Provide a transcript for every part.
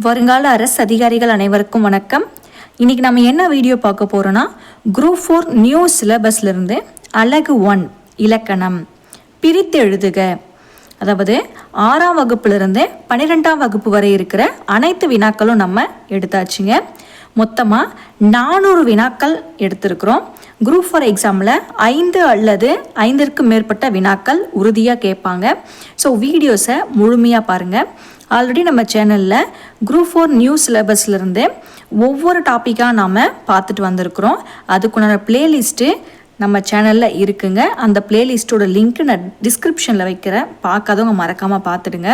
வருங்கால அரசு அதிகாரிகள் அனைவருக்கும் வணக்கம். இன்றைக்கி நம்ம என்ன வீடியோ பார்க்க போகிறோன்னா, குரூப் 4 நியூ சிலபஸ்லேருந்து அலகு 1 இலக்கணம் பிரித்து எழுதுக. அதாவது 6ஆம் வகுப்புலேருந்து 12ஆம் வகுப்பு வரை இருக்கிற அனைத்து வினாக்களும் நம்ம எடுத்தாச்சுங்க. மொத்தமாக 400 வினாக்கள் எடுத்திருக்கிறோம். குரூப் 4 எக்ஸாமில் 5 அல்லது 5ற்கு மேற்பட்ட வினாக்கள் உறுதியாக கேட்பாங்க. ஸோ வீடியோஸை முழுமையாக பாருங்கள். ஆல்ரெடி நம்ம சேனலில் குரூப் 4 நியூ சிலபஸ்லேருந்து ஒவ்வொரு டாப்பிக்காக நாம் பார்த்துட்டு வந்திருக்கிறோம். அதுக்குண்டான பிளேலிஸ்ட்டு நம்ம சேனலில் இருக்குங்க. அந்த பிளேலிஸ்ட்டோட லிங்க்கு நான் டிஸ்கிரிப்ஷனில் வைக்கிறேன். பார்க்காதவங்க மறக்காமல் பார்த்துடுங்க.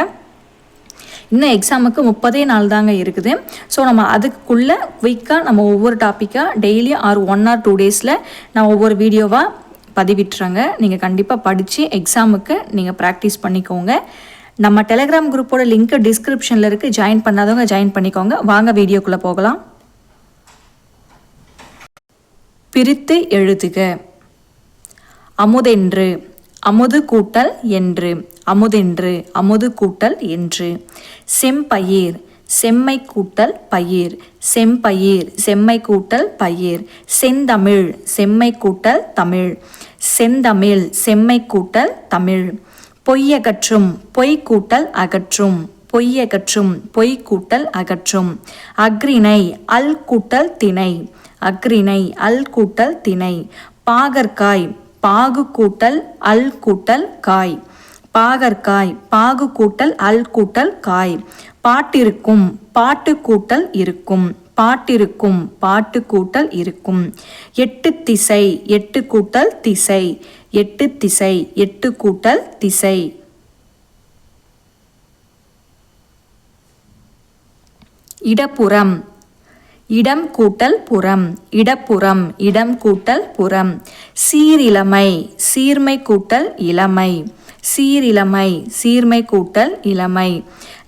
இன்னும் எக்ஸாமுக்கு 30 நாள் தாங்க இருக்குது. ஸோ நம்ம அதுக்குள்ளே குயிக்காக நம்ம ஒவ்வொரு டாப்பிக்காக டெய்லி 1 or 2 டேஸில் நான் ஒவ்வொரு வீடியோவாக பதிவிட்டுறேங்க. நீங்கள் கண்டிப்பாக படித்து எக்ஸாமுக்கு நீங்கள் ப்ராக்டிஸ் பண்ணிக்கோங்க. நம்ம டெலிகிராம் குரூப்போட லிங்க் டிஸ்கிரிப்ஷனில் இருக்குது. ஜாயின் பண்ணாதவங்க ஜாயின் பண்ணிக்கோங்க. வாங்க வீடியோக்குள்ளே போகலாம். பிரித்து எழுதுக. அமுதென்று, அமுது கூட்டல் என்று, அமுதென்று, அமுது கூட்டல் என்று. செம்பயிர், செம்மை கூட்டல் பயிர், செம்பயிர், செம்மை கூட்டல் பயிர். செந்தமிழ், செம்மை கூட்டல் தமிழ், செந்தமிழ், செம்மை கூட்டல் தமிழ். பொய்யகற்றும், பொய் கூட்டல் அகற்றும், பொய்யகற்றும், பொய் கூட்டல் அகற்றும். அக்ரிணை, அல் கூட்டல் திணை, அக்ரிணை, அல் கூட்டல் திணை. பாகற்காய், பாகு கூட்டல் அல் கூட்டல் காய், பாகற்காய், பாகு கூட்டல் அல் கூட்டல் காய். பாட்டிருக்கும், பாட்டு கூட்டல் இருக்கும், பாட்டிருக்கும், பாட்டு கூட்டல் இருக்கும். எட்டு திசை, எட்டு கூட்டல் திசை, எட்டு திசை, எட்டு கூட்டல் திசை. இடப்புறம், இடம் கூட்டல் புறம், இடப்புறம், இடம் கூட்டல் புறம். சீரிளமை, சீர்மை கூட்டல் இளமை, சீரிளமை, சீர்மை கூட்டல் இளமை.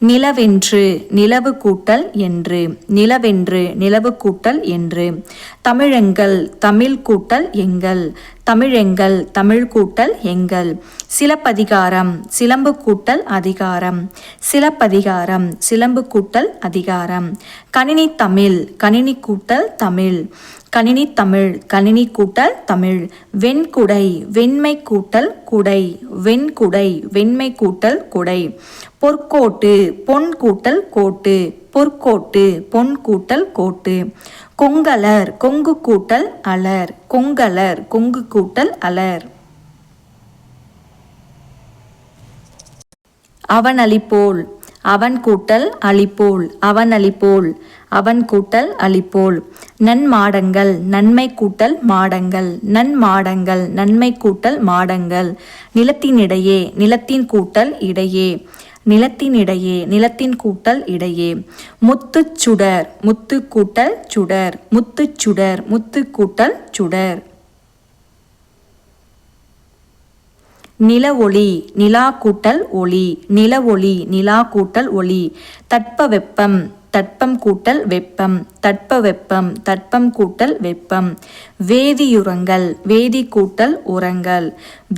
நிலவென்று, நிலவு கூட்டல் என்று, நிலவென்று, நிலவு கூட்டல் என்று. தமிழெங்கள், தமிழ் கூட்டல் எங்கள், தமிழெங்கள், தமிழ் கூட்டல் எங்கள். சிலப்பதிகாரம், சிலம்பு கூட்டல் அதிகாரம், சிலப்பதிகாரம், சிலம்பு கூட்டல் அதிகாரம். கணினி தமிழ், கணினி கூட்டல் தமிழ், கணினி தமிழ், கணினி கூட்டல் தமிழ். வெண்குடை, வெண்மை கூட்டல் குடை, வெண்குடை, வெண்மை கூட்டல் குடை. பொற்கோட்டு, பொன் கூட்டல் கோட்டு, பொற்கோட்டு, பொன் கூட்டல் கோட்டு. கொங்கலர், கொங்கு கூட்டல் அலர், கொங்கலர், கொங்கு கூட்டல் அலர். அவன் அளிப்போல், அவன் கூட்டல் அளிப்போல், அவன் அளிப்போல், அவன் கூட்டல் அளிப்போல். நன்மாடங்கள், நன்மை கூட்டல் மாடங்கள், நன்மாடங்கள், நன்மை கூட்டல் மாடங்கள். நிலத்தினிடையே, நிலத்தின் கூட்டல் இடையே, நிலத்தினிடையே, நிலத்தின் கூட்டல் இடையே. முத்துச்சுடர், முத்து கூட்டல் சுடர், முத்துச்சுடர், முத்து கூட்டல் சுடர். நில ஒளி, நிலா கூட்டல் ஒளி, நில ஒளி, நிலா கூட்டல் ஒளி. தட்ப வெப்பம், தட்பம் கூட்டல் வெப்பம், தட்ப வெப்பம், தட்பம் கூட்டல் வெப்பம். வேதியுரங்கள், வேதி கூட்டல் உரங்கள்,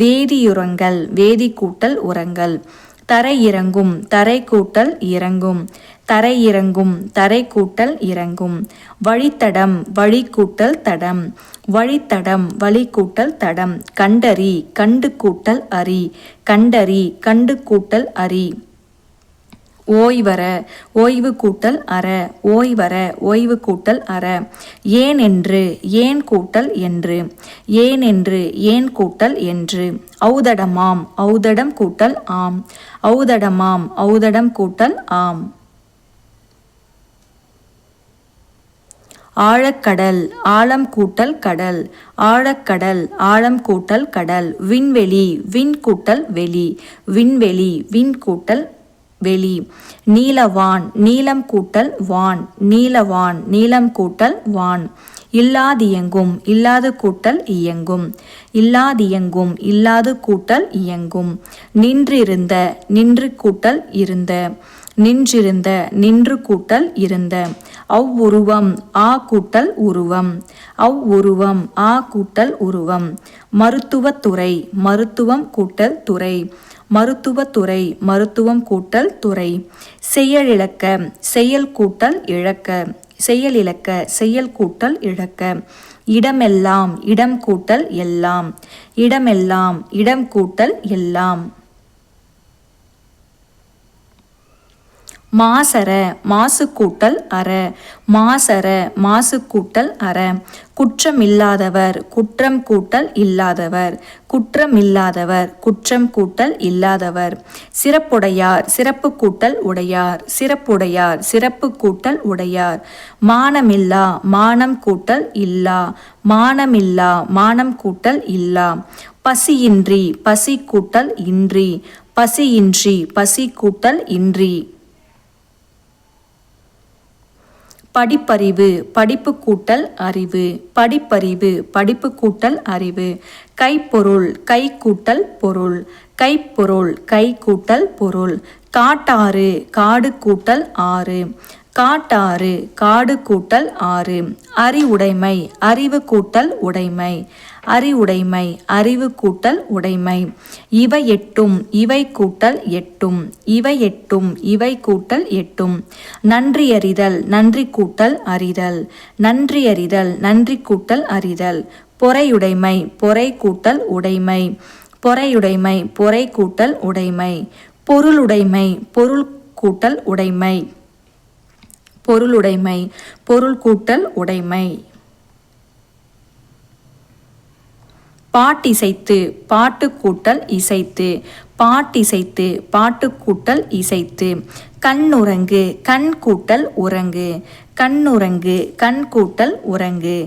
வேதியுரங்கள், வேதி கூட்டல் உரங்கள். தரை இறங்கும், தரை கூட்டல் இறங்கும், தரை இறங்கும், தரை கூட்டல் இறங்கும். வழித்தடம், வழி கூட்டல் தடம், வழித்தடம், வழி கூட்டல் தடம். கண்டறி, கண்டு கூட்டல் அறி, கண்டறி, கண்டு கூட்டல் அறி. ஓய்வர, ஓய்வு கூட்டல் அற, ஓய்வர, ஓய்வு கூட்டல் அற. ஏன் என்று, ஏன் கூட்டல் என்று, ஏன் என்று, ஏன் கூட்டல் என்று. ஔதடமாம், ஔதடம் கூட்டல் ஆம், ஔதடமாம், ஔதடம் கூட்டல் ஆம். ஆழக்கடல், ஆழம் கூட்டல் கடல், ஆழக்கடல், ஆழம் கூட்டல் கடல். விண்வெளி, விண் கூட்டல் வெளி, விண்வெளி, விண் கூட்டல் வெளி. நீலவான், நீலம் கூட்டல் வான், நீலவான், நீலம் கூட்டல் வான். இல்லாதியங்கும், இல்லாது கூட்டல் இயங்கும், இல்லாதியங்கும், இல்லாது கூட்டல் இயங்கும். நின்றிருந்த, நின்று கூட்டல் இருந்த, நின்றிருந்த, நின்று கூட்டல் இருந்த. அவ்வுருவம், ஆ கூட்டல் உருவம், அவ்வுருவம், ஆ கூட்டல் உருவம். மருத்துவத்துறை, மருத்துவம் கூட்டல் துறை, மருத்துவத்துறை மருத்துவம் கூட்டல் துறை. செயலிழக்க செயல் கூட்டல் இழக்க செயலிழக்க செயல் கூட்டல் இழக்க. இடமெல்லாம் இடம் கூட்டல் எல்லாம் இடமெல்லாம் இடம் கூட்டல் எல்லாம். மாசற மாசு கூட்டல் அற மாசற மாசு கூட்டல் அற. குற்றமில்லாதவர் குற்றம் கூட்டல் இல்லாதவர் குற்றமில்லாதவர் குற்றம் கூட்டல் இல்லாதவர். சிறப்புடையார் சிறப்பு கூட்டல் உடையார் சிறப்புடையார் சிறப்பு கூட்டல் உடையார். மானமில்லா மானம் கூட்டல் இல்லா மானமில்லா மானம் கூட்டல் இல்லா. பசியின்றி பசி கூட்டல் இன்றி பசியின்றி பசி கூட்டல் இன்றி. படிப்பறிவு படிப்பு கூட்டல் அறிவு படிப்பறிவு படிப்பு கூட்டல் அறிவு. கைப்பொருள் கை கூட்டல் பொருள் கைப்பொருள் கை கூட்டல் பொருள். காட்டாறு காடு கூட்டல் ஆறு காட்டாறு காடு கூட்டல் ஆறு. அறிவுடைமை அறிவு கூட்டல் உடைமை அறிவுடைமை அறிவு கூட்டல் உடைமை. இவை எட்டும் இவை கூட்டல் எட்டும் இவை எட்டும் இவை கூட்டல் எட்டும். நன்றியறிதல் நன்றி கூட்டல் அறிதல் நன்றியறிதல் நன்றி கூட்டல் அறிதல். பொறையுடைமை பொறை கூட்டல் உடைமை பொறையுடைமை பொறை கூட்டல் உடைமை. பொருளுடைமை பொருள் கூட்டல் உடைமை பொருளுடைமை பொருள் கூட்டல் உடைமை. பாட்டிசைத்து பாட்டு கூட்டல் இசைத்து பாட்டிசைத்து பாட்டு கூட்டல் இசைத்து. கண்ணுறங்கு கண் கூட்டல் உறங்கு கண்ணுறங்கு கண் கூட்டல் உறங்கு.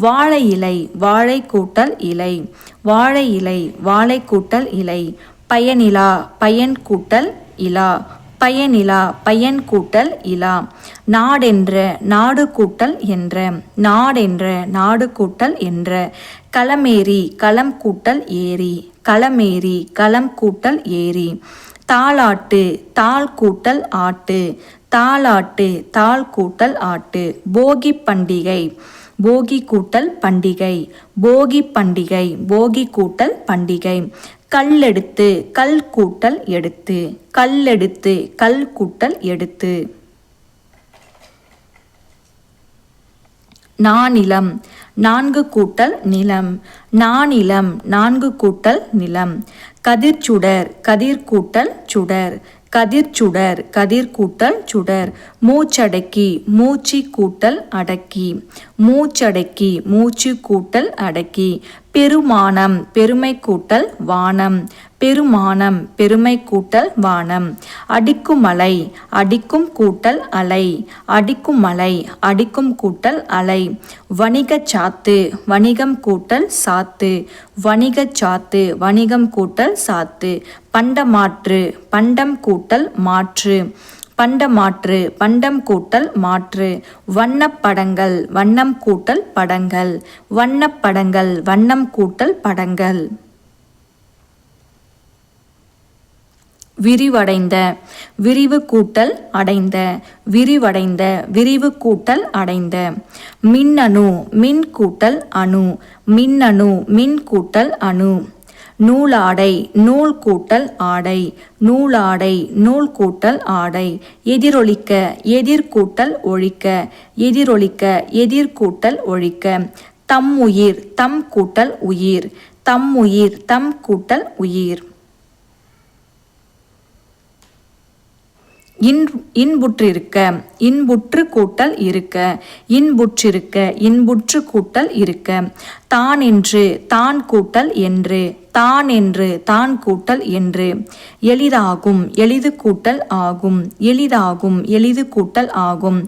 வாழை இலை வாழை கூட்டல் இலை வாழை இலை வாழை கூட்டல் இலை. பயனிலா பயன் கூட்டல் இலா பயனிலா பயன் கூட்டல் இலா. நாடென்ற நாடு கூட்டல் என்ற நாடென்ற நாடு கூட்டல் என்ற. களமேறி களம் கூட்டல் ஏரி களமேறி களம் கூட்டல் ஏரி. தாலாட்டு தாள் கூட்டல் ஆட்டு தாலாட்டு தாள் கூட்டல் ஆட்டு. போகி பண்டிகை போகி கூட்டல் பண்டிகை போகி பண்டிகை போகி கூட்டல் பண்டிகை. கல்லெடுத்து கல் கூட்டல் எடுத்து கல்லெடுத்து கல் கூட்டல் எடுத்து. நானிலம் நான்கு கூட்டல் நிலம் நானிலம் நான்கு கூட்டல் நிலம். கதிர்ச்சுடர் கதிர் கூட்டல் சுடர் கதிர்ச்சுடர் கதிர் கூட்டல் சுடர். மூச்சடக்கி மூச்சு கூட்டல் அடக்கி மூச்சடக்கி மூச்சு கூட்டல் அடக்கி. பெருமானம் பெருமை கூட்டல் வானம் பெருமானம் பெருமை கூட்டல் வானம். அடிக்கும் அலை அடிக்கும் கூட்டல் அலை அடிக்கும் அலை அடிக்கும் கூட்டல் அலை. வணிகச் சாத்து வணிகம் கூட்டல் சாத்து வணிகச் சாத்து வணிகம் கூட்டல் சாத்து. பண்டமாற்று பண்டம் கூட்டல் மாற்று பண்டமாற்று பண்டம் கூட்டல் மாற்று. வண்ணப்படங்கள் வண்ணம் கூட்டல் படங்கள் வண்ணப்படங்கள் வண்ணம் கூட்டல் படங்கள். விரிவடைந்த விரிவு கூட்டல் அடைந்த விரிவடைந்த விரிவு கூட்டல் அடைந்த. மின்னணு மின் கூட்டல் அணு மின்னணு மின் கூட்டல் அணு. நூலாடை நூல் கூட்டல் ஆடை நூலாடை நூல் கூட்டல் ஆடை. எதிரொலிக்க எதிர் கூட்டல் ஒழிக்க எதிரொலிக்க எதிர் கூட்டல் ஒழிக்க. தம்முயிர் தம் கூட்டல் உயிர் தம்முயிர் தம் கூட்டல் உயிர். இன்புற்றிருக்க இன்புற்று கூட்டல் இருக்க இன்புற்றிருக்க இன்புற்று கூட்டல் இருக்க. தான் என்று தான் கூட்டல் என்று தான் என்று தான் கூட்டல் என்று. எளிதாகும் எளிது கூட்டல் ஆகும் எளிதாகும் எளிது கூட்டல் ஆகும்.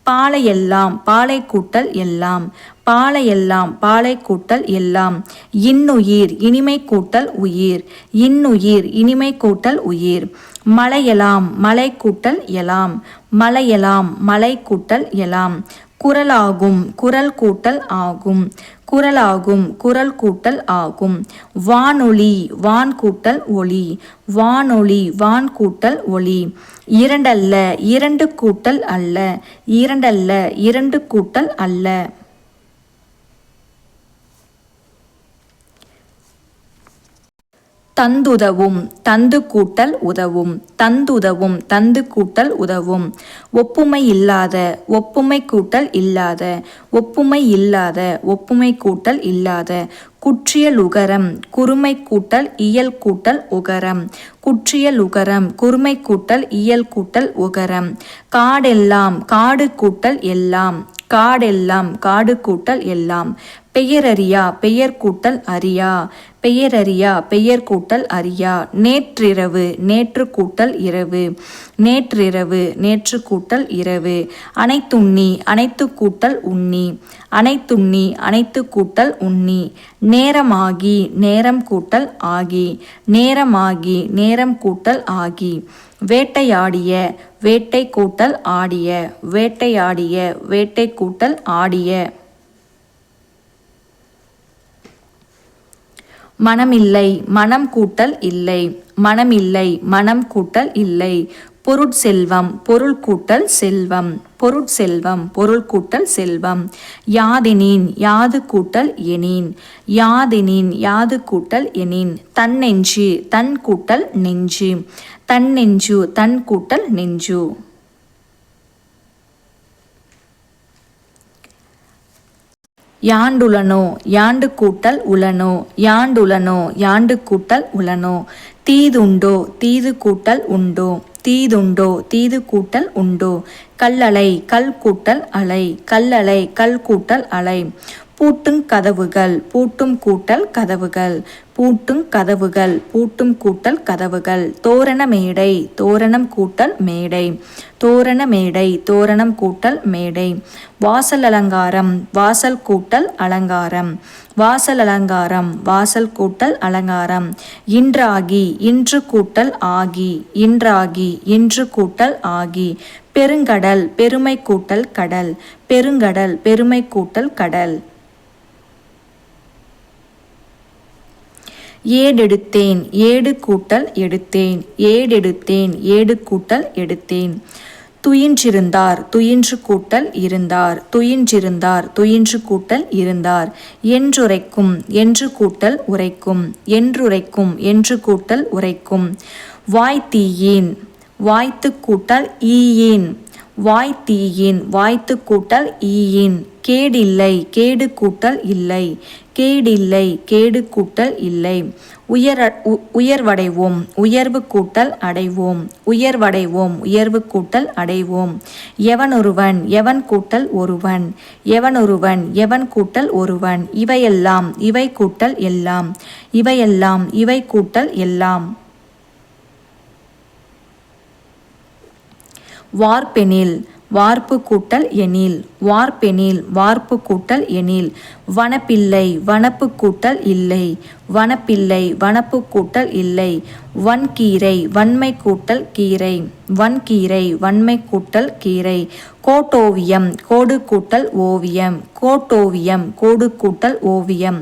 பாலையெல்லாம் பாலை கூட்டல் எல்லாம் பாலையெல்லாம் பாலை கூட்டல் எல்லாம். இன்னுயிர் இனிமை கூட்டல் உயிர் இன்னுயிர் இனிமை கூட்டல் உயிர். மலையெல்லாம் மலை கூட்டல் எலாம் மலையெல்லாம் மலை கூட்டல் எலாம். குரலாகும் குரல் கூட்டல் ஆகும் குரலாகும் குரல் கூட்டல் ஆகும். வானொலி வான் கூட்டல் ஒளி வானொலி வான் கூட்டல் ஒளி. இரண்டல்ல இரண்டு கூட்டல் அல்ல இரண்டல்ல இரண்டு கூட்டல் அல்ல. தந்துதவும் தந்து கூட்டல் உதவும் தந்துதவும் தந்து கூட்டல் உதவும் ஒப்புமை இல்லாத ஒப்புமை கூட்டல் இல்லாத ஒப்புமை இல்லாத ஒப்புமை கூட்டல் இல்லாத குற்றியல் உகரம் குறுமை கூட்டல் இயல் கூட்டல் உகரம் குற்றியல் உகரம் குறுமை கூட்டல் இயல் கூட்டல் உகரம் காடெல்லாம் காடு கூட்டல் எல்லாம் காடெல்லாம் காடு கூட்டல் எல்லாம் பெயரறியா பெயர் கூட்டல் அறியா பெயரறியா பெயர் கூட்டல் அறியா நேற்றிரவு நேற்று கூட்டல் இரவு நேற்றிரவு நேற்று கூட்டல் இரவு அனைத்துண்ணி அனைத்து கூட்டல் உண்ணி அனைத்துண்ணி அனைத்து கூட்டல் உண்ணி நேரமாகி நேரம் கூட்டல் ஆகி நேரமாகி நேரம் கூட்டல் ஆகி வேட்டையாடிய வேட்டை கூட்டல் ஆடிய வேட்டையாடிய வேட்டை கூட்டல் ஆடிய மனமில்லை மனம் கூட்டல் இல்லை மனமில்லை மனம் கூட்டல் இல்லை பொருட்செல்வம் பொருள் கூட்டல் செல்வம் பொருட்செல்வம் பொருள் கூட்டல் செல்வம் யாதெனின் யாது கூட்டல் எனின் யாதெனின் யாது கூட்டல் எனின் தன்னெஞ்சு தன் கூட்டல் நெஞ்சு தன்னெஞ்சு தன் கூட்டல் நெஞ்சு யாண்டுலனோ யாண்டு கூட்டல் உளனோ யாண்டுலனோ யாண்டு கூட்டல் உளனோ தீதுண்டோ தீது கூட்டல் உண்டோ தீதுண்டோ தீது கூட்டல் உண்டோ கல்லலை கல் கூட்டல் அலை கல்லலை கல் கூட்டல் அலை பூட்டுங் கதவுகள் பூட்டும் கூட்டல் கதவுகள் பூட்டுங் கதவுகள் பூட்டும் கூட்டல் கதவுகள் தோரண மேடை தோரணம் கூட்டல் மேடை தோரண மேடை தோரணம் கூட்டல் மேடை வாசல் அலங்காரம் வாசல் கூட்டல் அலங்காரம் வாசல் அலங்காரம் வாசல் கூட்டல் அலங்காரம் இன்றாகி இன்று கூட்டல் ஆகி இன்றாகி இன்று கூட்டல் ஆகி பெருங்கடல் பெருமை கூட்டல் கடல் பெருங்கடல் பெருமை கூட்டல் கடல் ஏடெடுத்தேன் ஏடு கூட்டல் எடுத்தேன் ஏடெடுத்தேன் ஏடு கூட்டல் எடுத்தேன் துயின்றிருந்தார் துயின்று கூட்டல் இருந்தார் துயின்றிருந்தார் துயின்று கூட்டல் இருந்தார் என்றுரைக்கும் என்று கூட்டல் உரைக்கும் என்றுரைக்கும் என்று கூட்டல் உரைக்கும் வாய்த்தீயின் வாய்த்து கூட்டல் ஈயின் வாய்த்தீயின் வாய்த்து கூட்டல் ஈயின் கேடில்லை கேடு கூட்டல் இல்லை கேடில்லை கேடு கூட்டல் இல்லை உயர்வடைவோம் உயர்வு கூட்டல் அடைவோம் உயர்வடைவோம் உயர்வு கூட்டல் அடைவோம் எவனொருவன் எவன் கூட்டல் ஒருவன் எவனொருவன் எவன் கூட்டல் ஒருவன் இவையெல்லாம் இவை கூட்டல் எல்லாம் இவையெல்லாம் இவை கூட்டல் எல்லாம் வார்பெனில் வார்ப்பு கூட்டல் எனில் வார்பெனில் வார்ப்பு கூட்டல் எனில் வனப்பில்லை வனப்பு கூட்டல் இல்லை வனப்பில்லை வனப்பு கூட்டல் இல்லை வன்கீரை வன்மை கூட்டல் கீரை வன்கீரை வன்மை கூட்டல் கீரை கோட்டோவியம் கோடு கூட்டல் ஓவியம் கோட்டோவியம் கோடு கூட்டல் ஓவியம்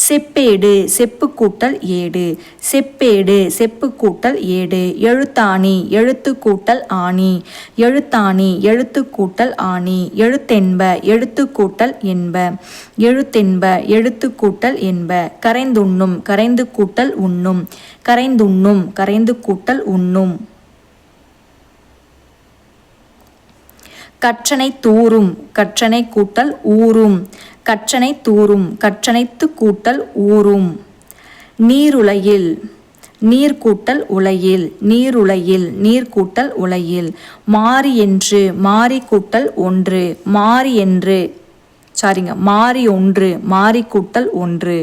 செப்பேடு செப்பு கூட்டல் ஏடு செப்பேடு செப்பு கூட்டல் ஏடு எழுத்தாணி எழுத்து கூட்டல் ஆணி எழுத்தாணி எழுத்து கூட்டல் ஆணி எழுத்தென்ப எழுத்து கூட்டல் என்ப எழுத்தென்ப எழுத்து கூட்டல் என்ப கரைந்துண்ணும் கரைந்து கூட்டல் உண்ணும் கரைந்துண்ணும் கரைந்து கூட்டல் உண்ணும் கற்றனை தூரும் கற்றனை கூட்டல் ஊரும் கற்றனை தூரும் கற்றனைத்து கூட்டல் ஊரும் நீருலையில் நீர் கூட்டல் உலையில் நீருலையில் நீர் கூட்டல் உலையில் மாறி என்று மாறி கூட்டல் ஒன்று மாறி என்று மாறி ஒன்று மாறி கூட்டல் ஒன்று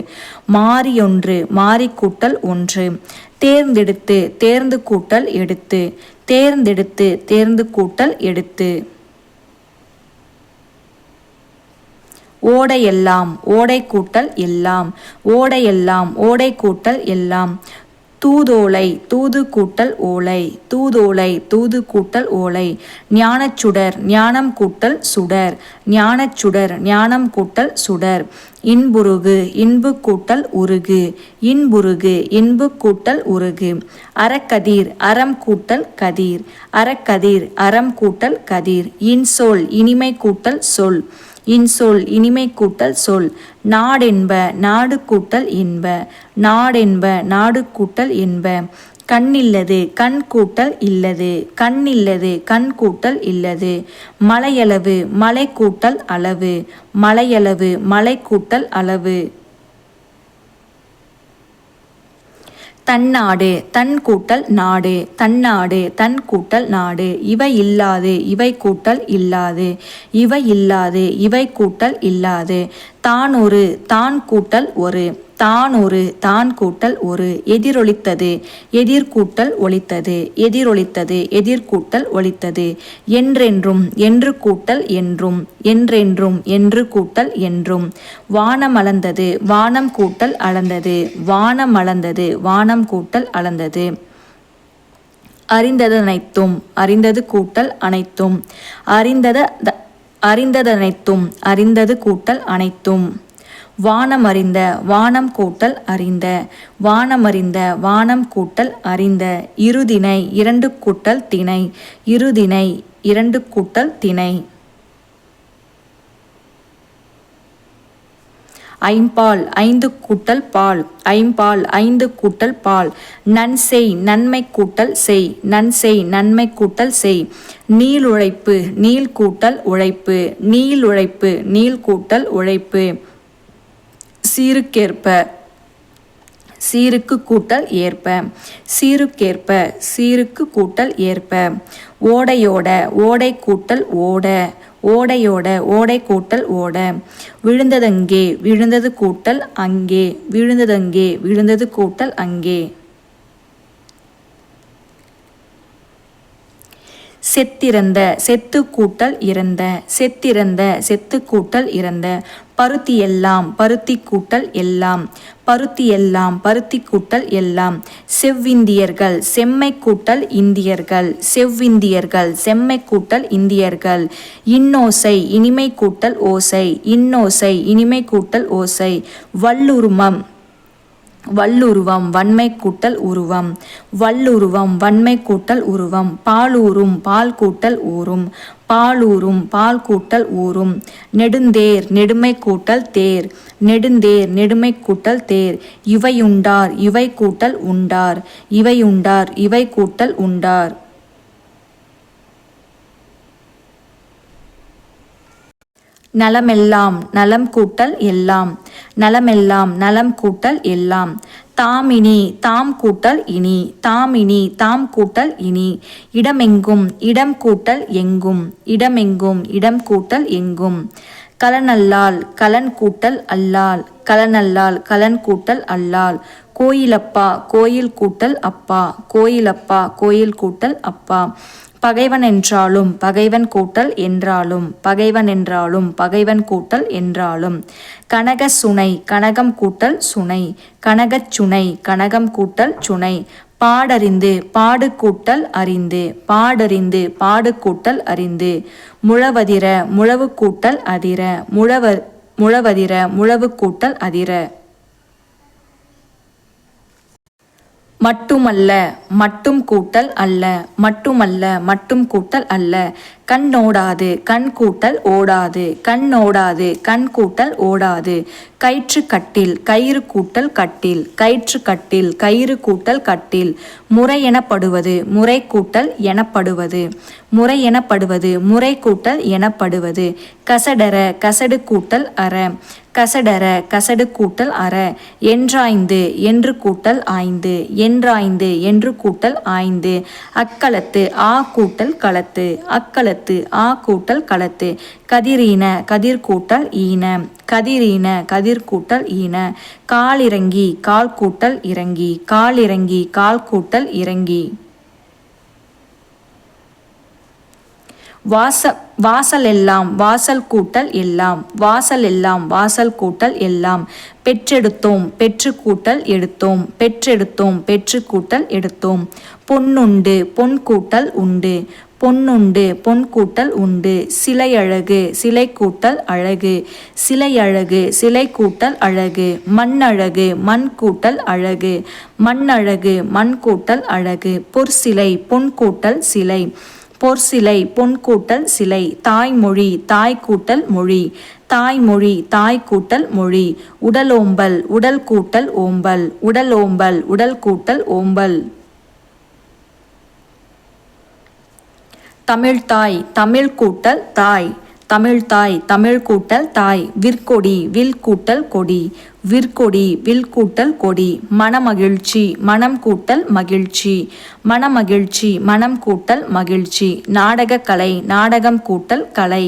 மாறி ஒன்று மாறி கூட்டல் ஒன்று தேர்ந்தெடுத்து தேர்ந்து கூட்டல் எடுத்து தேர்ந்தெடுத்து தேர்ந்து கூட்டல் எடுத்து ஓடையெல்லாம் ஓடை கூட்டல் எல்லாம் ஓடையெல்லாம் ஓடை கூட்டல் எல்லாம் தூதோலை தூது கூட்டல் ஓலை தூதோலை தூது கூட்டல் ஓலை ஞானச்சுடர் ஞானம் கூட்டல் சுடர் ஞானச்சுடர் ஞானம் கூட்டல் சுடர் இன்புருகு இன்பு கூட்டல் உருகு இன்புருகு இன்பு கூட்டல் உருகு அறக்கதிர் அறம் கூட்டல் கதிர் அறக்கதிர் அறம் கூட்டல் கதிர் இன்சொல் இனிமை கூட்டல் சொல் இன்சொல் இனிமை கூட்டல் சொல். நாடென்ப நாடு கூட்டல் என்ப. நாடென்ப நாடு கூட்டல் என்ப. கண்ணில்லது கண் கூட்டல் இல்லது. கண்ணில்லது கண் கூட்டல் இல்லது. மலையளவு மலை கூட்டல் அளவு. மலையளவு மலை கூட்டல் அளவு. தன்னாடு தன் கூட்டல் நாடு. தன்னாடு தன் கூட்டல் நாடு. இவை இல்லாது இவை கூட்டல் இல்லாது. இவை இல்லாது இவை கூட்டல் இல்லாது. தான் ஒரு தான் கூட்டல் ஒரு. தான் ஒரு தான் கூட்டல் ஒரு. எதிரொலித்தது எதிர்கூட்டல் ஒலித்தது. எதிரொலித்தது எதிர்கூட்டல் ஒலித்தது. என்றென்றும் என்று கூட்டல் என்றும். என்றென்றும் என்று கூட்டல் என்றும். வானம் அளந்தது வானம் கூட்டல் அளந்தது. வானம் அளந்தது வானம் கூட்டல் அளந்தது. அறிந்ததனைத்தும் அறிந்தது கூட்டல் அனைத்தும். அறிந்ததனைத்தும் அறிந்தது கூட்டல் அனைத்தும். வானமறிந்த வானம் கூட்டல் அறிந்த. வானமறிந்த வானம் கூட்டல் அறிந்த. இருதினை இரண்டு கூட்டல் திணை. இருதினை இரண்டு கூட்டல் திணை. ஐம்பால் ஐந்து கூட்டல் பால். ஐம்பால் ஐந்து கூட்டல் பால். நன்செய் நன்மை கூட்டல் செய். நன்செய் நன்மை கூட்டல் செய். நீளுழைப்பு நீள் கூட்டல் உழைப்பு. நீளுழைப்பு நீள் கூட்டல் உழைப்பு. சீருக்கேற்ப சீருக்கு கூட்டல் ஏற்ப. சீருக்கேற்ப சீருக்கு கூட்டல் ஏற்ப. ஓடையோட ஓடை கூட்டல் ஓட. ஓடையோட ஓடை கூட்டல் ஓட. விழுந்ததங்கே விழுந்தது கூட்டல் அங்கே. விழுந்ததங்கே விழுந்தது கூட்டல் அங்கே. செத்திறந்த செத்து கூட்டல் இறந்த. செத்திறந்த செத்து கூட்டல் இறந்த. பருத்தி எல்லாம் பருத்தி கூட்டல் எல்லாம். பருத்தி எல்லாம் பருத்தி கூட்டல் எல்லாம். செவ்விந்தியர்கள் செம்மை கூட்டல் இந்தியர்கள். செவ்விந்தியர்கள் செம்மை கூட்டல் இந்தியர்கள். இன்னோசை இனிமை கூட்டல் ஓசை. இன்னோசை இனிமை கூட்டல் ஓசை. வல்லுருமம் வல்லுருவம் வன்மை கூட்டல் உருவம். வல்லுருவம் வன்மை கூட்டல் உருவம். பாலூரும் பால் கூட்டல் ஊரும். பாலூரும் பால் கூட்டல் ஊரும். நெடுந்தேர் நெடுமை கூட்டல் தேர். நெடுந்தேர் நெடுமை கூட்டல் தேர். இவையுண்டார் இவை கூட்டல் உண்டார். இவையுண்டார் இவை கூட்டல் உண்டார். நலமெல்லாம் நலம் கூட்டல் எல்லாம். நலமெல்லாம் நலம் கூட்டல் எல்லாம். தாமினி தாம் கூட்டல் இனி. தாமினி தாம் கூட்டல் இனி. இடமெங்கும் இடம் கூட்டல் எங்கும். இடமெங்கும் இடம் கூட்டல் எங்கும். கலனல்லால் கலன் கூட்டல் அல்லால். கலனல்லால் கலன் கூட்டல் அல்லால். கோயிலப்பா கோயில் கூட்டல் அப்பா. கோயிலப்பா கோயில் கூட்டல் அப்பா. பகைவன் என்றாலும் பகைவன் கூட்டல் என்றாலும். பகைவன் என்றாலும் பகைவன் கூட்டல் என்றாலும். கனக சுனை கனகம் கூட்டல் சுனை. கனகச் சுனை கனகம் கூட்டல் சுனை. பாடறிந்து பாடு கூட்டல் அறிந்து. பாடறிந்து பாடு கூட்டல் அறிந்து. முழவதிர முழவு கூட்டல் அதிர. முழவதிர முழவு கூட்டல் அதிர. மட்டுமல்ல மட்டும் கூட்டல் அல்ல. மட்டுமல்ல மட்டும் கூட்டல் அல்ல. கண்ணோடாது கண் கூட்டல் ஓடாது. கண்ணோடாது கண் கூட்டல் ஓடாது. கயிற்று கட்டில் கயிறு கூட்டல் கட்டில். கயிற்று கட்டில் கயிறு கூட்டல் கட்டில். முறை எனப்படுவது முறை கூட்டல் எனப்படுவது. முறை எனப்படுவது முறை கூட்டல் எனப்படுவது. கசடர கசடு கூட்டல் அற. கசடர கசடு கூட்டல் அற. என்றாய்ந்து என்று கூட்டல் ஆய்ந்து. என்றாய்ந்து என்று கூட்டல் ஆய்ந்து. அக்களத்து ஆ கூட்டல் களத்து. அக்களத்து ஆ கூட்டல் களத்து. கதிரீன கதிர் கூட்டல் ஈன. கதிரீன கதிர் கூட்டல் ஈன. காலிறங்கி கால் கூட்டல் இறங்கி. காலிறங்கி கால் கூட்டல் இறங்கி. வாசல் எல்லாம் வாசல் கூட்டல் எல்லாம். வாசல் எல்லாம் வாசல் கூட்டல் எல்லாம். பெற்றெடுத்தோம் பெற்று கூட்டல் எடுத்தோம். பெற்றெடுத்தோம் பெற்று கூட்டல் எடுத்தோம். பொன்னுண்டு பொன் கூட்டல் உண்டு. பொன்னுண்டு பொன் கூட்டல் உண்டு. சிலையழகு சிலை கூட்டல் அழகு. சிலையழகு சிலை கூட்டல் அழகு. மண்ணழகு மண் கூட்டல் அழகு. மண்ணழகு மண் கூட்டல் அழகு. பொற்சிலை பொன் கூட்டல் சிலை. பொற்சிலை பொன் கூட்டல் சிலை. தாய்மொழி தாய் கூட்டல் மொழி. தாய்மொழி தாய் கூட்டல் மொழி. உடலோம்பல் உடல் கூட்டல் ஓம்பல். உடலோம்பல் உடல் கூட்டல் ஓம்பல். தமிழ்தாய் தமிழ் கூட்டல் தாய். தமிழ்தாய் தமிழ் கூட்டல் தாய். விற்கொடி வில் கூட்டல் கொடி. விற்கொடி வில் கூட்டல் கொடி. மனமகிழ்ச்சி மனம் கூட்டல் மகிழ்ச்சி. மனமகிழ்ச்சி மனம் கூட்டல் மகிழ்ச்சி. நாடகக்கலை நாடகம் கூட்டல் கலை.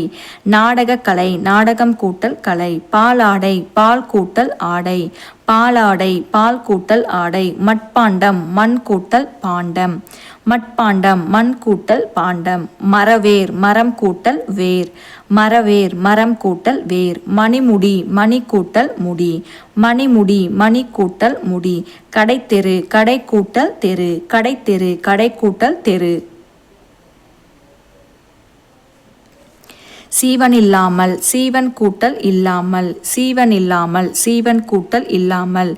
நாடகக்கலை நாடகம் கூட்டல் கலை. பாலாடை பால் கூட்டல் ஆடை. பாலாடை பால் கூட்டல் ஆடை. மட்பாண்டம் மண் கூட்டல் பாண்டம். மட்பாண்டம் மண் கூட்டல் பாண்டம். மரவேர் மரம் கூட்டல் வேர். மரவேர் மரம் கூட்டல் வேர். மணிமுடி மணி கூட்டல் முடி. மணிமுடி மணி கூட்டல் முடி. கடைத்தெரு கடை கூட்டல் தெரு. கடைத்தெரு கடை கூட்டல் தெரு. சீவன் இல்லாமல் சீவன் கூட்டல் இல்லாமல். சீவன் இல்லாமல் சீவன் கூட்டல் இல்லாமல்.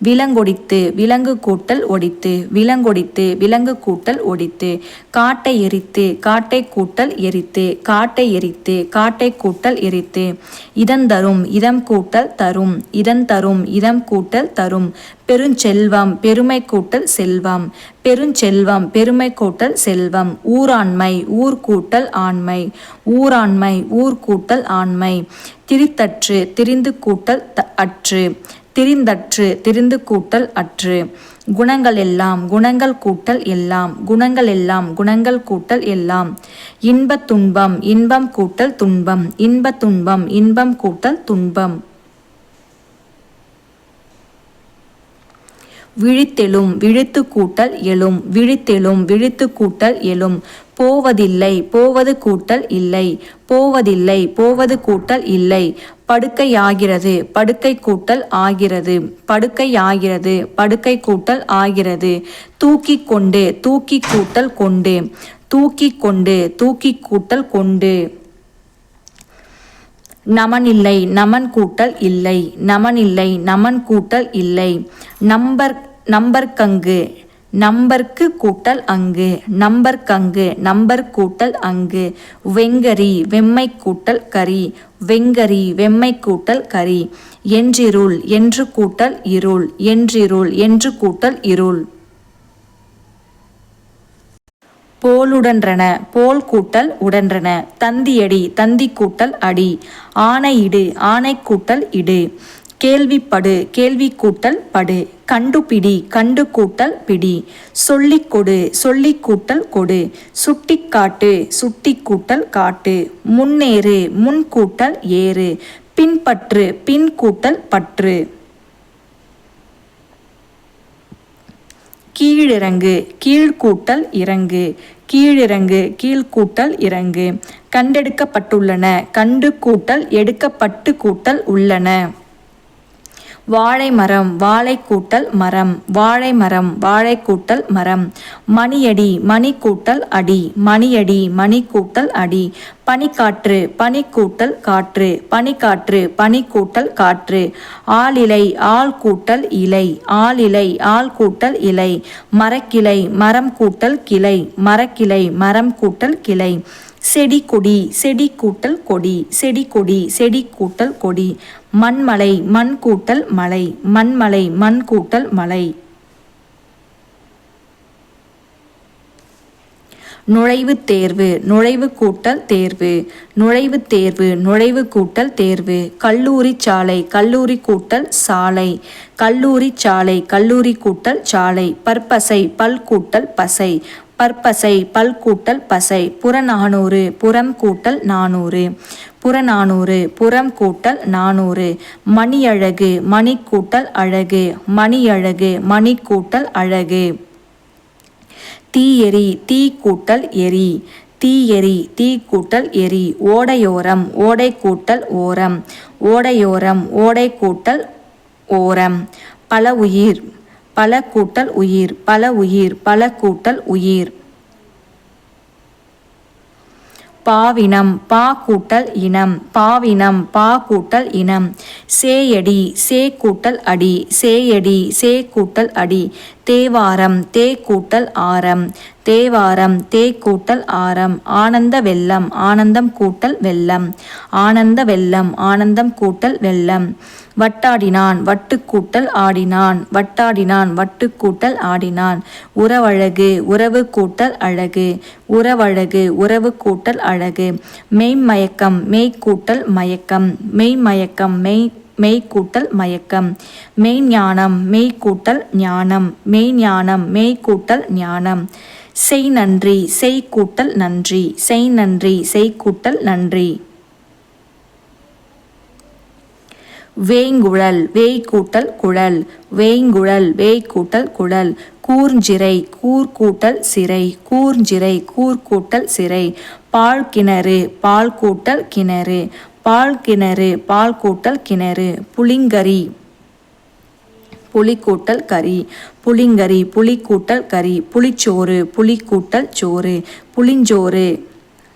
விலங்கொடித்து விலங்கு கூட்டல் ஒடித்து. விலங்கொடித்து விலங்கு கூட்டல் ஒடித்து. காட்டை எரித்து காட்டை கூட்டல் எரித்து. காட்டை எரித்து காட்டை கூட்டல் எரித்து. இதந்தரும் இதம் கூட்டல் தரும். இதந்தரும் இதம் கூட்டல் தரும். பெருஞ்செல்வம் பெருமை கூட்டல் செல்வம். பெருஞ்செல்வம் பெருமை கூட்டல் செல்வம். ஊராண்மை ஊர் கூட்டல் ஆண்மை. ஊராண்மை ஊர் கூட்டல் ஆண்மை. திரித்தற்று திரிந்து கூட்டல் அற்று. திரிந்தற்று திரிந்து கூட்டல் அற்று. குணங்கள் எல்லாம் குணங்கள் கூட்டல் எல்லாம். குணங்கள் எல்லாம் குணங்கள் கூட்டல் எல்லாம். இன்பத் துன்பம் இன்பம் கூட்டல் துன்பம். இன்பத் துன்பம் இன்பம் கூட்டல் துன்பம். விழித்தெழும் விழித்து கூட்டல் எழும். விழித்தெழும் விழித்து கூட்டல் எழும். போவதில்லை போவது கூட்டல் இல்லை. போவதில்லை போவது கூட்டல் இல்லை. படுக்கையாகிறது படுக்கை கூட்டல் ஆகிறது. படுக்கையாகிறது படுக்கை கூட்டல் ஆகிறது. தூக்கி கொண்டு தூக்கி கூட்டல் கொண்டு. தூக்கி கொண்டு தூக்கி கூட்டல் கொண்டு. நமனில்லை நமன் கூட்டல் இல்லை. நமனில்லை நமன் கூட்டல் இல்லை. நம்பர்க்கங்கு நம்பர்க்கு கூட்டல் அங்கு. நம்பர்க்கங்கு நம்பர் கூட்டல் அங்கு. வெங்கரி வெம்மை கூட்டல் கரி. வெங்கரி வெம்மை கூட்டல் கரி. என்றிருள் என்று கூட்டல் இருள். என்றிருள் என்று கூட்டல் இருள். போலுடன்றன போல் கூட்டல் உடன்றன. தந்தியடி தந்தி கூட்டல் அடி. ஆணையிடு ஆணை கூட்டல் இடு. கேள்விப்படு கேள்வி கூட்டல் படு. கண்டுபிடி கண்டு கூட்டல் பிடி. சொல்லிக் கொடு சொல்லி கூட்டல் கொடு. சுட்டிக்காட்டு சுட்டி கூட்டல் காட்டு. முன்னேறு முன் கூட்டல் ஏறு. பின்பற்று பின் கூட்டல் பற்று. கீழிறங்கு கீழ்கூட்டல் இறங்கு. கீழிறங்கு கீழ்கூட்டல் இறங்கு. கண்டெடுக்கப்பட்டுள்ளன கண்டு கூட்டல் எடுக்கப்பட்டு கூட்டல் உள்ளன. வாழை மரம் வாழை கூட்டல் மரம். வாழை மரம் வாழை கூட்டல் மரம். மணியடி மணி கூட்டல் அடி. மணியடி மணி கூட்டல் அடி. பனிக்காற்று பனி கூட்டல் காற்று. பனிக்காற்று பனி கூட்டல் காற்று. ஆளிலை ஆள் கூட்டல் இலை. ஆளிலை ஆள் கூட்டல் இலை. மரக்கிளை மரம் கூட்டல் கிளை. மரக்கிளை மரம் கூட்டல் கிளை. செடி கொடி செடி கூட்டல் கொடி. செடி கொடி செடி கூட்டல் கொடி. மண்மலை மண் கூட்டல் மலை. மண்மலை மண் கூட்டல் மலை. நுழைவுத் தேர்வு நுழைவு கூட்டல் தேர்வு. நுழைவுத் தேர்வு நுழைவு கூட்டல் தேர்வு. கல்லூரி சாலை கல்லூரி கூட்டல் சாலை. கல்லூரி சாலை கல்லூரி கூட்டல் சாலை. பற்பசை பல் கூட்டல் பசை. பற்பசை பல் கூட்டல் பசை. புறநானூறு புறம் கூட்டல் நானூறு. புறநானூறு புறம் கூட்டல் நானூறு. மணியழகு மணி கூட்டல் அழகு. மணியழகு மணி கூட்டல் அழகு. தீயெறி தீ கூட்டல் எரி. தீயெறி தீ கூட்டல் எரி. ஓடையோரம் ஓடை கூட்டல் ஓரம். ஓடையோரம் ஓடை கூட்டல் ஓரம். பல உயிர் பல கூட்டல் உயிர். பல உயிர் பல கூட்டல் உயிர். பாவினம் பா கூட்டல் இனம். பாவினம் பா கூட்டல் இனம். சேயடி சே கூட்டல் அடி. சேயடி சே கூட்டல் அடி. தேவாரம் தே கூட்டல் ஆரம் தேவாரம் தே கூட்டல் ஆரம் ஆனந்த வெள்ளம் ஆனந்தம் கூட்டல் வெள்ளம் ஆனந்த வெள்ளம் ஆனந்தம் கூட்டல் வெள்ளம் வட்டாடினான் வட்டு கூட்டல் ஆடினான் வட்டாடினான் வட்டு கூட்டல் ஆடினான் உறவழகு உறவு கூட்டல் அழகு உறவழகு உறவு கூட்டல் அழகு மெய்மயக்கம் மெய் கூட்டல் மயக்கம் மெய்மயக்கம் மெய் கூட்டல் மயக்கம் மெய்ஞானம் மெய் கூட்டல் ஞானம் மெய்ஞானம் மெய் கூட்டல் ஞானம் செய் நன்றி செய் கூட்டல் நன்றி செய் நன்றி செய் கூட்டல் நன்றி வேங்குழல் வேய் கூட்டல் குழல் வேங்குழல் வேய் கூட்டல் குழல் கூர்ஞ்சிறை கூர் கூட்டல் சிறை கூர்ஞ்சிறை கூர் கூட்டல் சிறை பால் கிணறு பால் கூட்டல் கிணறு பால் கிணறு பால் கூட்டல் கிணறு புளிங்கரி புளி கூட்டல் கறி புளிங்கரி புளி கூட்டல் கறி புளிச்சோறு புளி கூட்டல் சோறு புளிஞ்சோறு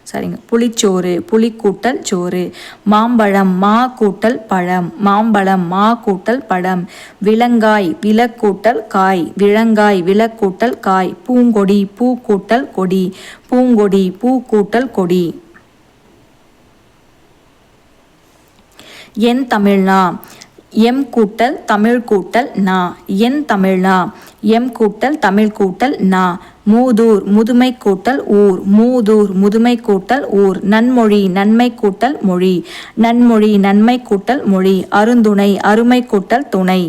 சரிங்க புளிச்சோறு புளி கூட்டல் சோறு மாம்பழம் மா கூட்டல் பழம் மாம்பழம் மா கூட்டல் பழம் விலங்காய் விலக்கூட்டல் காய் விலங்காய் விலக்கூட்டல் காய் பூங்கொடி பூ கூட்டல் கொடி பூங்கொடி பூ கூட்டல் கொடி என் தமிழ்னா எம் கூட்டல் தமிழ் கூட்டல் நா என் தமிழ்னா எம் கூட்டல் தமிழ் கூட்டல் நா மூதூர் முதுமை கூட்டல் ஊர் மூதூர் முதுமை கூட்டல் ஊர் நன்மொழி நன்மை கூட்டல் மொழி நன்மொழி நன்மை கூட்டல் மொழி அருந்துணை அருமை கூட்டல் துணை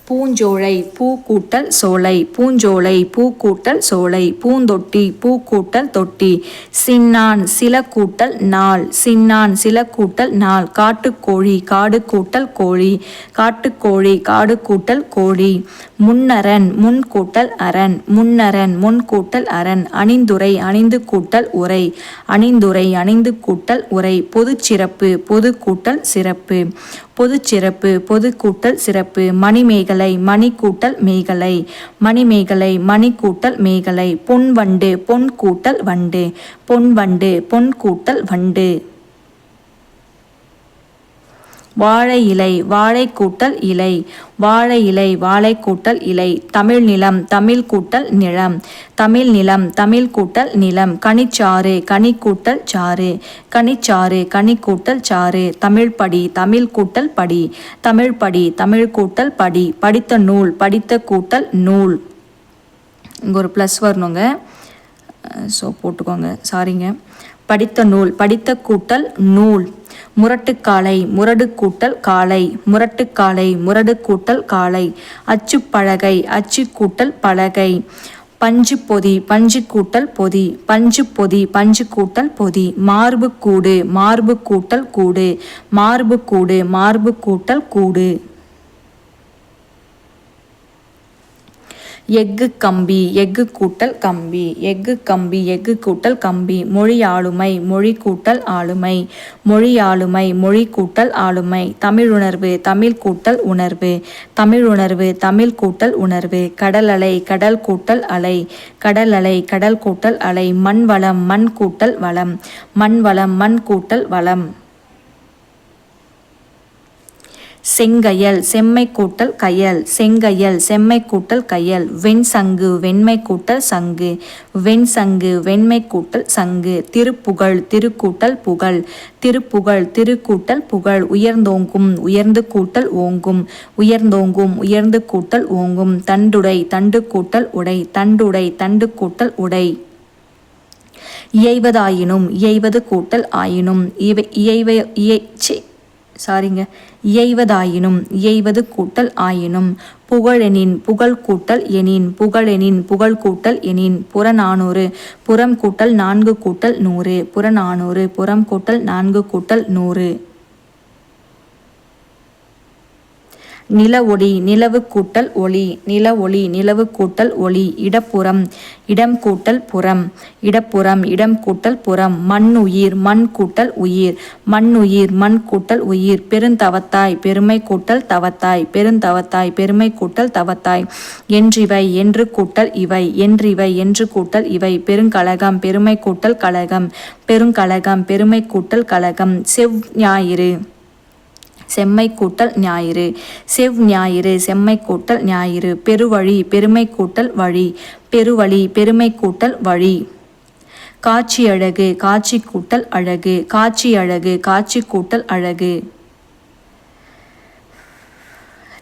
பூஞ்சோலை பூ கூட்டல் சோலை பூஞ்சோலை பூ கூட்டல் சோலை பூந்தொட்டி பூ கூட்டல் தொட்டி சின்னான் சில கூட்டல் நாள் சின்னான் சில கூட்டல் நாள் காட்டுக்கோழி காடு கூட்டல் கோழி காட்டுக்கோழி காடு கூட்டல் கோழி முன்னரன் முன் கூட்டல் அரண் முன்னரன் முன் கூட்டல் அரண் அணிந்துரை அணிந்து கூட்டல் உரை அணிந்துரை அணிந்து கூட்டல் உரை பொதுச்சிறப்பு பொது கூட்டல் சிறப்பு பொதுச்சிறப்பு பொது கூட்டல் சிறப்பு மணிமேகலை மணி கூட்டல் மேகலை மணிமேகலை மணி கூட்டல் மேகலை பொன்வண்டு பொன் கூட்டல் வண்டு பொன்வண்டு பொன் கூட்டல் வண்டு வாழை இலை வாழை கூட்டல் இலை வாழை இலை வாழை கூட்டல் இலை தமிழ் நிலம் தமிழ் கூட்டல் நிலம் தமிழ் நிலம் தமிழ் கூட்டல் நிலம் கனிச்சாறு கனி கூட்டல் சாறு கனிச்சாறு கனி கூட்டல் சாறு தமிழ் படி தமிழ் கூட்டல் படி தமிழ் படி தமிழ் கூட்டல் படி படித்த நூல் படித்த கூட்டல் நூல் இங்கே ஒரு ப்ளஸ் வரணுங்க ஸோ போட்டுக்கோங்க சாரிங்க படித்த நூல் படித்த கூட்டல் நூல் முரட்டுக்காலை முரடு கூட்டல் காலை முரட்டுக்காலை முரடு கூட்டல் காலை அச்சுப்பலகை அச்சு கூட்டல் பலகை பஞ்சு பொதி பஞ்சு கூட்டல் பொதி பஞ்சு பொதி பஞ்சு கூட்டல் பொதி மார்பு கூடு மார்பு கூட்டல் கூடு மார்பு கூடு மார்பு கூட்டல் கூடு எஃகு கம்பி எஃகு கூட்டல் கம்பி எஃகு கம்பி எஃகு கூட்டல் கம்பி மொழி ஆளுமை மொழி கூட்டல் ஆளுமை மொழி ஆளுமை மொழி கூட்டல் ஆளுமை தமிழுணர்வு தமிழ் கூட்டல் உணர்வு தமிழுணர்வு தமிழ் கூட்டல் உணர்வு கடல் அலை கடல் கூட்டல் அலை கடல் அலை கடல் கூட்டல் அலை மண் வளம் மண் கூட்டல் வளம் மண் வளம் மண் கூட்டல் வளம் செங்கயல் செம்மை கூட்டல் கயல் செங்கயல் செம்மை கூட்டல் கயல் வெண்சங்கு வெண்மை கூட்டல் சங்கு வெண்சங்கு வெண்மை கூட்டல் சங்கு திருப்புகழ் திருக்கூட்டல் புகழ் திருப்புகழ் திருக்கூட்டல் புகழ் உயர்ந்தோங்கும் உயர்ந்து கூட்டல் ஓங்கும் உயர்ந்தோங்கும் உயர்ந்து கூட்டல் ஓங்கும் தண்டுடை தண்டு கூட்டல் உடை தண்டுடை தண்டு கூட்டல் உடை இயைவதாயினும் இயைவது கூட்டல் ஆயினும் இயைவதாயினும் இயைவது கூட்டல் ஆயினும் புகழெனின் புகழ் கூட்டல் எனின் புகழெனின் புகழ் கூட்டல் எனின் புறநானூறு புறம் கூட்டல் 4 கூட்டல் 100 புறநானூறு புறம் கூட்டல் 4 கூட்டல் 100 நில ஒளி நிலவு கூட்டல் ஒளி நில ஒளி நிலவு கூட்டல் ஒளி இடப்புறம் இடம் கூட்டல் புறம் இடப்புறம் இடம் கூட்டல் புறம் மண்ணுயிர் மண் கூட்டல் உயிர் மண்ணுயிர் மண் கூட்டல் உயிர் பெருந்தவத்தாய் பெருமை கூட்டல் தவத்தாய் பெருந்தவத்தாய் பெருமை கூட்டல் தவத்தாய் என்றிவை என்று கூட்டல் இவை என்றிவை என்று கூட்டல் இவை பெருங்கலகம் பெருமை கூட்டல் கலகம் பெருங்கலகம் பெருமை கூட்டல் கலகம் செவ்ஞாயிறு செம்மை கூட்டல் ஞாயிறு. செவ் ஞாயிறு செம்மை கூட்டல் ஞாயிறு. பெருவழி பெருமை கூட்டல் வழி. பெருவழி பெருமை கூட்டல் வழி. காட்சி அழகு காட்சி கூட்டல் அழகு. காட்சி அழகு காட்சி கூட்டல் அழகு.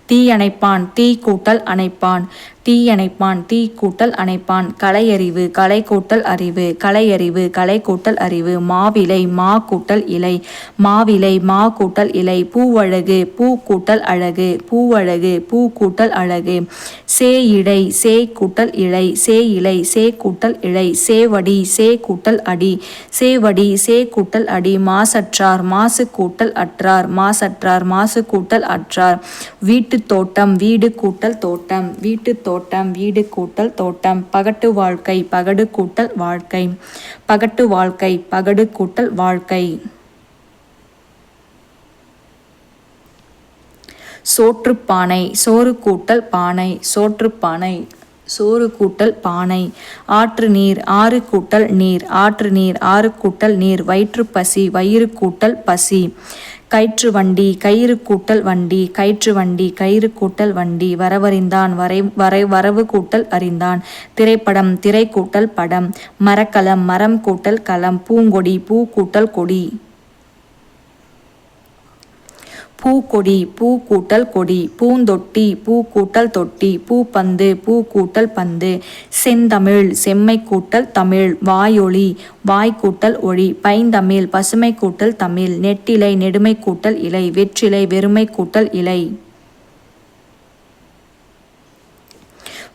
தீ அணைப்பான் தீ கூட்டல் அணைப்பான். தீ அணைப்பான் தீ கூட்டல் அணைப்பான். கலையறிவு கலை கூட்டல் அறிவு. கலையறிவு கலை கூட்டல் அறிவு. மாவிலை மா கூட்டல் இலை. மாவிலை மா கூட்டல் இலை. பூவழகு பூ கூட்டல் அழகு. பூவழகு பூ கூட்டல் அழகு. சேயிடை சே கூட்டல் இலை. சே இலை சே கூட்டல் இலை. சேவடி சே கூட்டல் அடி. சேவடி சே கூட்டல் அடி. மாசற்றார் மாசு கூட்டல் அற்றார். மாசற்றார் மாசு கூட்டல் அற்றார். வீட்டு தோட்டம் வீடு கூட்டல் தோட்டம். வீட்டு தோட்டம் வீடு கூட்டல் தோட்டம். பகட்டு வாழ்க்கை பகடு கூட்டல் வாழ்க்கை. பகட்டு வாழ்க்கை பகடு கூட்டல் வாழ்க்கை. சோற்றுப்பானை சோறு கூட்டல் பானை. சோற்றுப்பானை சோறு கூட்டல் பானை. ஆற்று நீர் ஆறு கூட்டல் நீர். ஆற்று நீர் ஆறு கூட்டல் நீர். வயிற்று பசி வயிறு கூட்டல் பசி. கயிற்று வண்டி கயிறு கூட்டல் வண்டி. கயிற்று வண்டி கயிறு கூட்டல் வண்டி. வரவறிந்தான் வரவு கூட்டல் அறிந்தான். திரைப்படம் திரை கூட்டல் படம். மரக்கலம் மரம் கூட்டல் களம். பூங்கொடி பூ கூட்டல் கொடி. பூக்கொடி பூ கூட்டல் கொடி. பூந்தொட்டி பூ கூட்டல் தொட்டி. பூப்பந்து பூ கூட்டல் பந்து. செந்தமிழ் செம்மை கூட்டல் தமிழ். வாயொலி வாய் கூட்டல் ஒளி. பைந்தமிழ் பசுமை கூட்டல் தமிழ். நெட்டிலை நெடுமை கூட்டல் இலை. வெற்றிலை வெறுமை கூட்டல் இலை.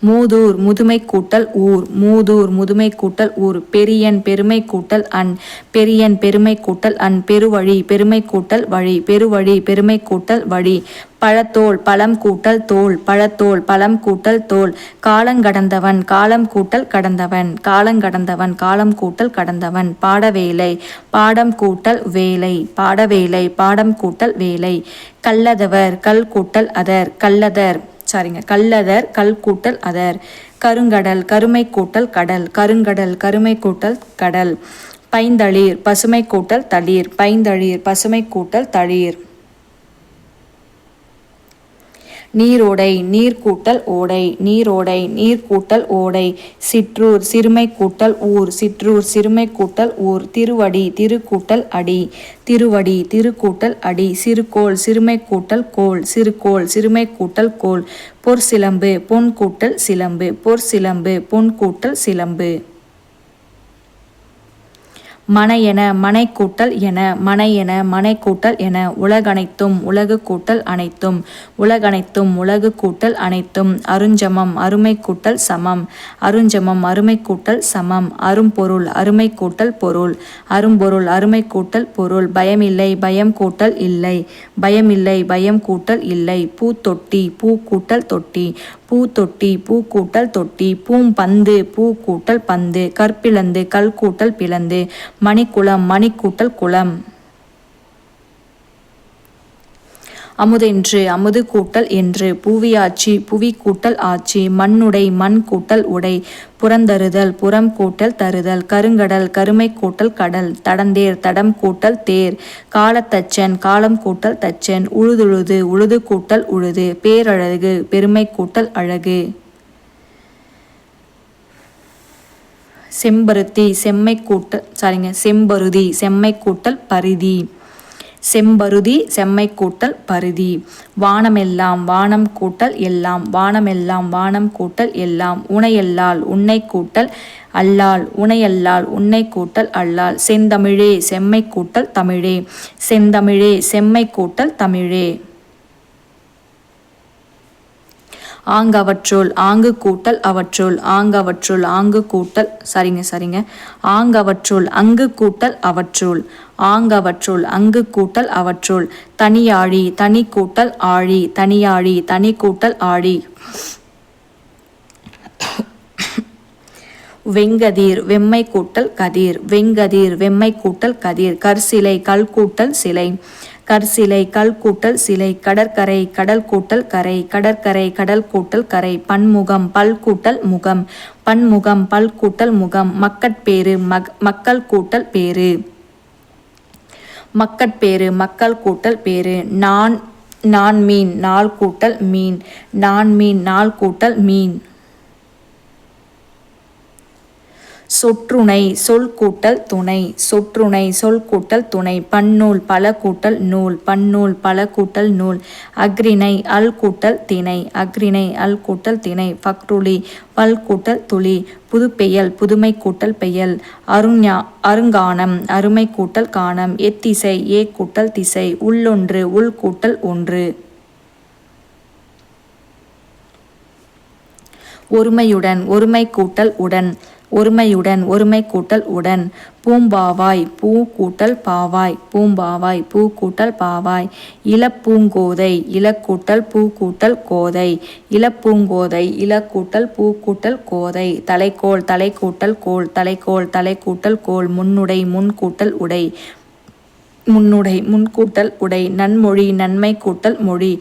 மூதூர் முதுமை கூட்டல் ஊர். மூதூர் முதுமை கூட்டல் ஊர். பெரியன் பெருமை கூட்டல் அன். பெரியன் பெருமை கூட்டல் அன். பெருவழி பெருமை கூட்டல் வழி. பெருவழி பெருமை கூட்டல் வழி. பழத்தோல் பழம் கூட்டல் தோல். பழத்தோல் பழம் கூட்டல் தோல். காலங்கடந்தவன் காலம் கூட்டல் கடந்தவன். காலங்கடந்தவன் காலம் கூட்டல் கடந்தவன். பாடவேலை பாடம் கூட்டல் வேலை. பாடவேலை பாடம் கூட்டல் வேலை. கல்லதவர் கல் கூட்டல் அதர். கல்லதர் கல்லதர் கல் கூட்டல் அதர். கருங்கடல் கருமை கூட்டல் கடல். கருங்கடல் கருமை கூட்டல் கடல். பைந்தளிர் பசுமை கூட்டல் தளிர். பைந்தளிர் பசுமை கூட்டல் தளிர். நீரோடை நீர் கூட்டல் ஓடை. நீரோடை நீர் கூட்டல் ஓடை. சிற்றூர் சிறுமை கூட்டல் ஊர். சிற்றூர் சிறுமை கூட்டல் ஊர். திருவடி திரு கூட்டல் அடி. திருவடி திரு கூட்டல் அடி. சிறுகோள் சிறுமை கூட்டல் கோள். சிறுகோள் சிறுமை கூட்டல் கோள். பொற்சிலம்பு பொன் கூட்டல் சிலம்பு. பொற்சிலம்பு பொன் கூட்டல் சிலம்பு. மனையென மனை கூட்டல் என. மனையென மனை கூட்டல் என. உலகனைத்தும் உலகு கூட்டல் அனைத்தும். உலகனைத்தும் உலகு கூட்டல் அனைத்தும். அருஞ்சமம் அருமை கூட்டல் சமம். அருஞ்சமம் அருமை கூட்டல் சமம். அரும்பொருள் அருமை கூட்டல் பொருள். அரும்பொருள் அருமை கூட்டல் பொருள். பயமில்லை பயம் கூட்டல் இல்லை. பயமில்லை பயம் கூட்டல் இல்லை. பூத்தொட்டி பூ கூட்டல் தொட்டி. பூத்தொட்டி பூ கூட்டல் தொட்டி. பூம்பந்து பூ கூட்டல் பந்து. கற்பிளந்து கல் கூட்டல் பிளந்து. மணிக்குளம் மணி கூட்டல் குளம். அமுதென்று அமுது கூட்டல் என்று. புவியாட்சி புவி கூட்டல் ஆட்சி. மண்ணுடை மண் கூட்டல் உடை. புறந்தருதல் புறம் கூட்டல் தருதல். கருங்கடல் கருமை கூட்டல் கடல். தடந்தேர் தடம் கூட்டல் தேர். காலத்தச்சன் காலம் கூட்டல் தச்சன். உழுதுழுது உழுது கூட்டல் உழுது. பேரழகு பெருமை கூட்டல் அழகு. செம்பருத்தி செம்மை கூட்டல் செம்பருதி செம்மை கூட்டல் பரிதி. செம்பருதி செம்மை கூட்டல் பருதி. வானமெல்லாம் வானம் கூட்டல் எல்லாம். வானமெல்லாம் வானம் கூட்டல் எல்லாம். உனையல்லால் உன்னை கூட்டல் அல்லால். உனையல்லால் உன்னை கூட்டல் அல்லால். செந்தமிழே செம்மை கூட்டல் தமிழே. செந்தமிழே செம்மை கூட்டல் தமிழே. ஆங்கவற்றுள் ஆங்கு கூட்டல் அவற்றுள். ஆங்கவற்றுள் ஆங்கு கூட்டல் ஆங்கவற்றுள் அங்கு கூட்டல் அவற்றுள். ஆங்கவற்றுள் அங்கு கூட்டல் அவற்றுள். தனியாழி தனி கூட்டல் ஆழி. தனியாழி தனி கூட்டல் ஆழி. வெங்கதிர் வெம்மை கூட்டல் கதிர். வெங்கதிர் வெம்மை கூட்டல் கதிர். கற்சிலை கல் கூட்டல் சிலை. கற்சிலை கல் கூட்டல் சிலை. கடற்கரை கடல் கூட்டல் கரை. கடற்கரை கடல் கூட்டல் கரை. பன்முகம் பல் கூட்டல் முகம். பன்முகம் பல் கூட்டல் முகம். மக்கட்பேறு மக்கள் கூட்டல் பேரு. மக்கட்பேறு மக்கள் கூட்டல் பேறு. நான் மீன் நாள் கூட்டல் மீன். நான் மீன் நாள் கூட்டல் மீன். சொற்றுணை சொல் கூட்டல் துணை. சொற்றுணை சொல் கூட்டல் துணை. பன்னூல் பல கூட்டல் நூல். பன்னூல் பல கூட்டல் நூல். அக்ரிணை அல் கூட்டல் திணை. அக்ரிணை அல் கூட்டல் திணை. பக்ருளி பல் கூட்டல் துளி. புதுப்பெயல் புதுமை கூட்டல் பெயல். அருங்கானம் அருமை கூட்டல் கானம். எத்திசை ஏ கூட்டல் திசை. உள்ளொன்று உள் கூட்டல் ஒன்று. ஒருமையுடன் ஒருமை கூட்டல் உடன். ஒருமையுடன் ஒருமை கூட்டல் உடன். பூம்பாவாய் பூ கூட்டல் பாவாய். பூம்பாவாய் பூ கூட்டல் பாவாய். இளப்பூங்கோதை இலக்கூட்டல் பூ கூட்டல் கோதை. இளப்பூங்கோதை இலக்கூட்டல் பூ கூட்டல் கோதை. தலைக்கோல் தலை கூட்டல் கோல். தலைக்கோல் தலை கூட்டல் கோல். முன்னுடை முன் கூட்டல் உடை. முன்னுடை முன்கூட்டல் உடை. நன்மொழி நன்மை கூட்டல் மொழி.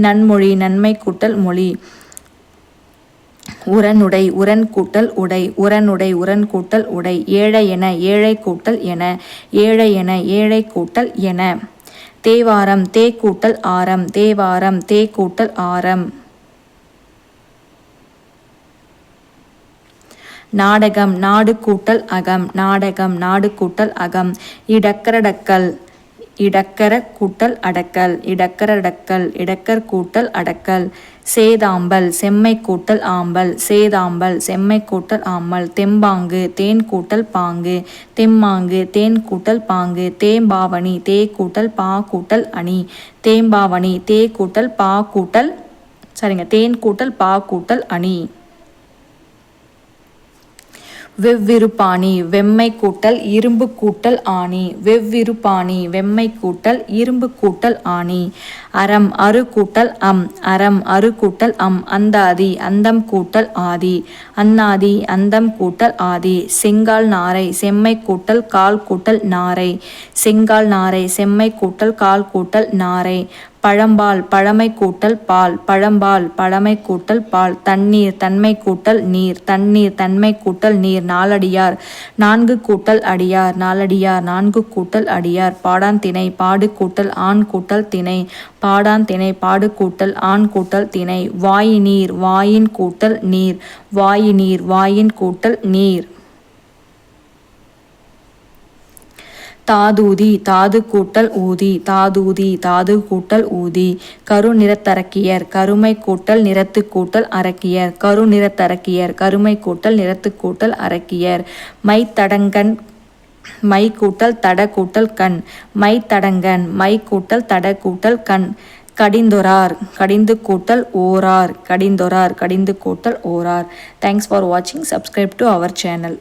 நன்மொழி நன்மை கூட்டல் மொழி. உரனுடை உரன் கூட்டல் உடை. உரனுடை உரன் கூட்டல் உடை. ஏழை என ஏழை கூட்டல் என. ஏழை என ஏழை கூட்டல் என. தேவாரம் தே கூட்டல் ஆரம். தேவாரம் தே கூட்டல் ஆரம். நாடகம் நாடு கூட்டல் அகம். நாடகம் நாடு கூட்டல் அகம். இடக்கரடக்கல் இடக்கர கூட்டல் அடக்கல். இடக்கரடக்கல் இடக்கர் கூட்டல் அடக்கல். சேதாம்பல் செம்மை கூட்டல் ஆம்பல். சேதாம்பல் செம்மை கூட்டல் ஆம்பல். தெம்பாங்கு தேன் கூட்டல் பாங்கு. தெம்மாங்கு தேன் கூட்டல் பாங்கு. தேம்பாவணி தே கூட்டல் பா கூட்டல் அணி. தேம்பாவணி தே கூட்டல் பா கூட்டல் தேன் கூட்டல் பா கூட்டல் அணி. வெவ்விருப்பாணி வெம்மை கூட்டல் இரும்பு கூட்டல் ஆணி. வெவ்விருப்பாணி வெம்மை கூட்டல் இரும்பு கூட்டல் ஆணி. அறம் அரு கூட்டல் அம். அறம் அரு கூட்டல் அம். அந்தாதி அந்தம் கூட்டல் ஆதி. அந்நாதி அந்தம் கூட்டல் ஆதி. செங்கால் நாரை செம்மை கூட்டல் கால் கூட்டல் நாரை. செங்கால் நாரை செம்மை கூட்டல் கால் கூட்டல் நாரை. பழம்பால் பழமை கூட்டல் பால். பழம்பால் பழமை கூட்டல் பால். தண்ணீர் தன்மை கூட்டல் நீர். தண்ணீர் தன்மை கூட்டல் நீர். நாலடியார் நான்கு கூட்டல் அடியார். நாலடியார் நான்கு கூட்டல் அடியார். பாடான் திணை பாடு கூட்டல் ஆண் கூட்டல் திணை. பாடான் திணை பாடு கூட்டல் ஆண் கூட்டல் திணை. வாயினீர் வாயின் கூட்டல் நீர். வாயினீர் வாயின் கூட்டல் நீர். தாதூதி தாது கூட்டல் ஊதி. தாதூதி தாது கூட்டல் ஊதி. கருநிறத்தரக்கியர் கருமை கூட்டல் நிறத்து கூட்டல் அரக்கியர். கருநிறத்தரக்கியர் கருமை கூட்டல் நிறத்து கூட்டல் அரக்கியர். மைத்தடங்கன் மை கூட்டல் தட கூட்டல் கண். மைத்தடங்கன் மை கூட்டல் தட கூட்டல் கண். கடிந்தொரார் கடிந்து கூட்டல் ஓரார். கடிந்தொரார் கடிந்து கூட்டல் ஓரார். தேங்க்ஸ் ஃபார் வாட்சிங். Subscribe to our channel.